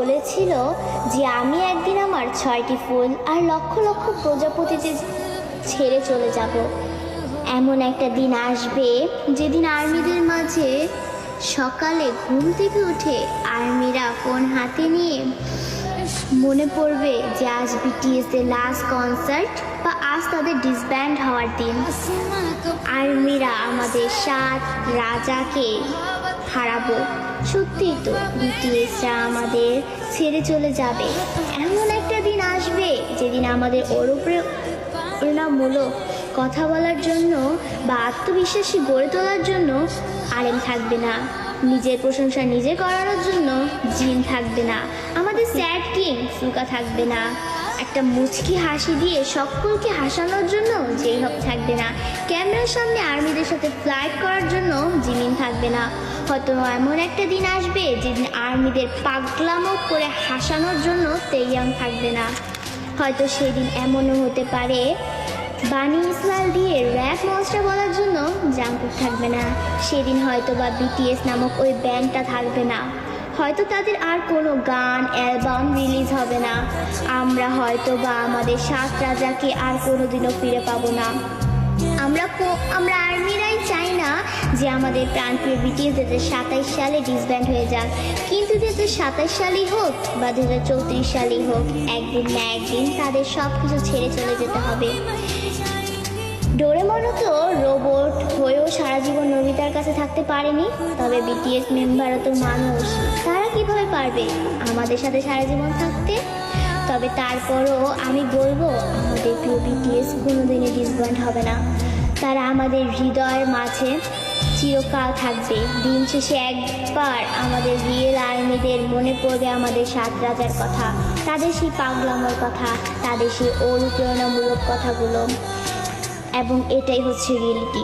বলেছিল যে আমি একদিন আমার 6টি ফুল আর লক্ষ লক্ষ প্রজাপতিতে ছেড়ে চলে যাব। এমন একটা দিন আসবে যেদিন আর্মিদের মাঝে সকালে ঘুম থেকে উঠে আর্মিরা ফোন হাতে নিয়ে মনে পড়বে যে আজ বিটিএস এর লাস্ট কনসার্ট বা আজ তাদের ডিসব্যান্ড হওয়ার দিন। আর্মিরা আমাদের 7 রাজাকে হারাবো। সত্যি তো, বিটিএসরা আমাদের ছেড়ে চলে যাবে। এমন একটা দিন আসবে যেদিন আমাদের ওর উপরে প্রেরণামূলক কথা বলার জন্য বা আত্মবিশ্বাসী গড়ে তোলার জন্য আলেম থাকবে না, নিজের প্রশংসা নিজে করানোর জন্য জিন থাকবে না, আমাদের স্যাড কিং ফুকা থাকবে না, একটা মুচকি হাসি দিয়ে সকলকে হাসানোর জন্য যেই হোক থাকবে না, ক্যামেরার সামনে আর্মিদের সাথে ফ্লাইট করার জন্য জিমিন থাকবে না। হয়তো এমন একটা দিন আসবে যেদিন আর্মিদের পাগলামো করে হাসানোর জন্য তেইয়াং থাকবে না। হয়তো সেদিন এমনও হতে পারে বানি ইসমাইল দিয়ে র্যাপ মনস্টার বলার জন্য জাঙ্কুক থাকবে না। সেদিন হয়তো বা বিটিএস নামক ওই ব্যান্ডটা থাকবে না। হয়তো তাদের আর কোনো গান অ্যালবাম রিলিজ হবে না। আমরা হয়তো বা আমাদের 7 রাজাকে আর কোনোদিনও ফিরে পাবো না। আমরা আর্মিরাই চাই না যে আমাদের প্রাণপ্রিয় বিটিএস 2027 সালে ডিসব্যান্ড হয়ে যাক, কিন্তু 2027 সালেই হোক বা 2034 সালেই হোক, একদিন না একদিন তাদের সব কিছু ছেড়ে চলে যেতে হবে। ডোরেমনও তো রোবট হয়েও সারা জীবন নোবিতার কাছে থাকতে পারেনি, তবে বিটিএস মেম্বারও তো মানুষ, তারা কিভাবে পারবে আমাদের সাথে সারা জীবন থাকতে? তবে তারপরও আমি বলবো আমাদের প্রিয় বিটিএস কোনোদিনই ডিসব্যান্ড হবে না। তারা আমাদের হৃদয়ের মাঝে চিরকাল থাকবে। দিন শেষে একবার আমাদের রিয়েল আর্মিদের মনে পড়বে আমাদের 7 রাজার কথা, তাদের সেই পাগলামোর কথা, তাদের সেই অনুপ্রেরণামূলক কথাগুলো, এবং এটাই হচ্ছে রিয়েলিটি।